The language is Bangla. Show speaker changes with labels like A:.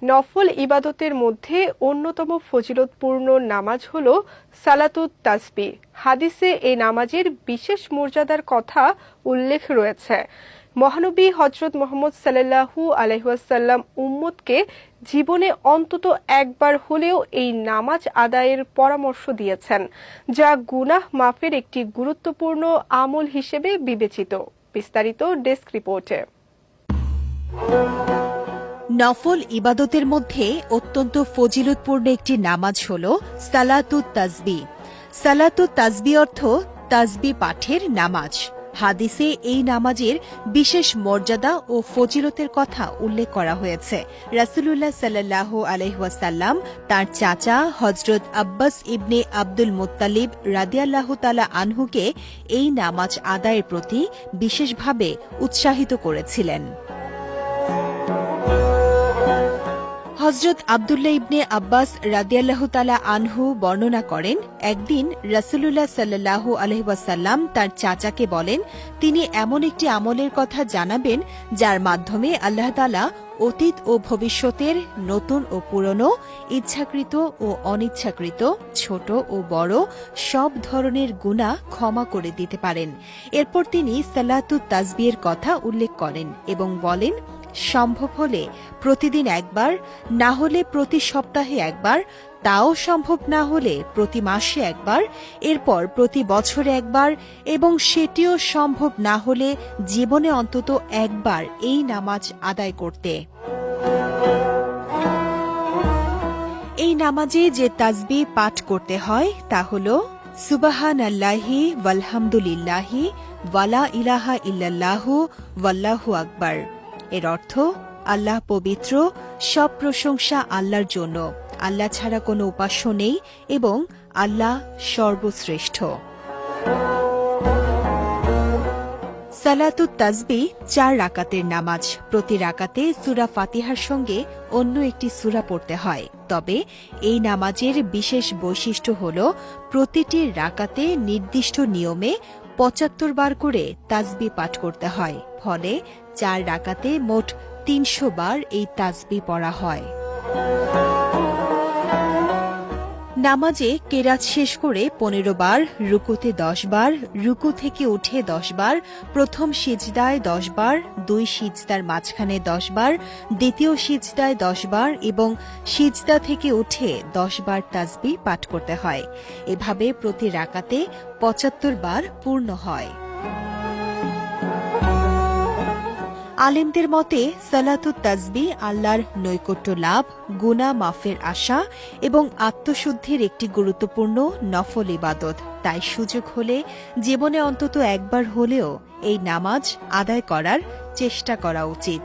A: নফল ইবাদতের মধ্যে অন্যতম ফজিলতপূর্ণ নামাজ হল সালাতুত তাসবিহ। হাদিসে এই নামাজের বিশেষ মর্যাদার কথা উল্লেখ রয়েছে। মহানবী হযরত মুহাম্মদ সাল্লাল্লাহু আলাইহি ওয়াসাল্লাম উম্মতকে জীবনে অন্তত একবার হলেও এই নামাজ আদায়ের পরামর্শ দিয়েছেন, যা গুনাহ মাফের একটি গুরুত্বপূর্ণ আমল হিসেবে বিবেচিত। বিস্তারিত ডেস্ক রিপোর্টে।
B: নফল ইবাদতের মধ্যে অত্যন্ত ফজিলতপূর্ণ একটি নামাজ হল সালাতুত তাসবিহ। সালাতুত তাসবিহ অর্থ তাসবিহ পাঠের নামাজ। হাদিসে এই নামাজের বিশেষ মর্যাদা ও ফজিলতের কথা উল্লেখ করা হয়েছে। রাসূলুল্লাহ সাল্লাল্লাহু আলাইহি ওয়াসাল্লাম তার চাচা হযরত আব্বাস ইবনে আব্দুল মুত্তালিব রাদিয়াল্লাহু তাআলা আনহুকে এই নামাজ আদায়ের প্রতি বিশেষভাবে উৎসাহিত করেছিলেন। হযরত আব্দুল্লাহ ইবনে আব্বাস রাদিয়াল্লাহু তাআলা আনহু বর্ণনা করেন, একদিন রাসূলুল্লাহ সাল্লাল্লাহু আলাইহি ওয়াসাল্লাম তার চাচাকে বলেন, তিনি এমন একটি আমলের কথা জানাবেন যার মাধ্যমে আল্লাহ তাআলা অতীত ও ভবিষ্যতের নতুন ও পুরনো, ইচ্ছাকৃত ও অনিচ্ছাকৃত, ছোট ও বড় সব ধরনের গুনাহ ক্ষমা করে দিতে পারেন। এরপর তিনি সালাতুত তাসবিহের কথা উল্লেখ করেন এবং বলেন, সম্ভব হলে প্রতিদিন একবার, না হলে প্রতি সপ্তাহে একবার, তাও সম্ভব না হলে প্রতি মাসে একবার, এরপর প্রতি বছরে একবার এবং সেটিও সম্ভব না হলে জীবনে অন্তত একবার এই নামাজ আদায় করতে। এই নামাজে যে তাসবিহ পাঠ করতে হয় তা হল সুবহানাল্লাহি ওয়ালহামদুলিল্লাহি ওয়ালা ইলাহা ইল্লাল্লাহু ওয়াল্লাহু আকবার। এর অর্থ, আল্লাহ পবিত্র, সব প্রশংসা আল্লাহর জন্য, আল্লাহ ছাড়া কোনো উপাস্য নেই এবং আল্লাহ সর্বশ্রেষ্ঠ। সালাতুত তাসবিহ 4 রাকাতের নামাজ। প্রতি রাকাতে সূরা ফাতিহার সঙ্গে অন্য একটি সূরা পড়তে হয়। তবে এই নামাজের বিশেষ বৈশিষ্ট্য হল প্রতিটি রাকাতে নির্দিষ্ট নিয়মে 75 বার করে তাসবিহ পাঠ করতে হয়। ফলে 4 রাকাতে মোট 300 বার এই তাসবিহ পড়া হয়। নামাজে কেরাত শেষ করে 15 বার, রুকুতে 10 বার, রুকু থেকে উঠে 10 বার, প্রথম সিজদায় 10 বার, 2 সিজদার মাঝখানে 10 বার, দ্বিতীয় সিজদায় 10 বার এবং সিজদা থেকে উঠে 10 বার তাসবিহ পাঠ করতে হয়। এভাবে প্রতি রাকাতে 75 বার পূর্ণ হয়। আলেমদের মতে সালাতুত তাসবিহ আল্লাহর নৈকট্য লাভ, গুনাহ মাফের আশা এবং আত্মশুদ্ধির একটি গুরুত্বপূর্ণ নফল ইবাদত। তাই সুযোগ হলে জীবনে অন্তত একবার হলেও এই নামাজ আদায় করার চেষ্টা করা উচিত।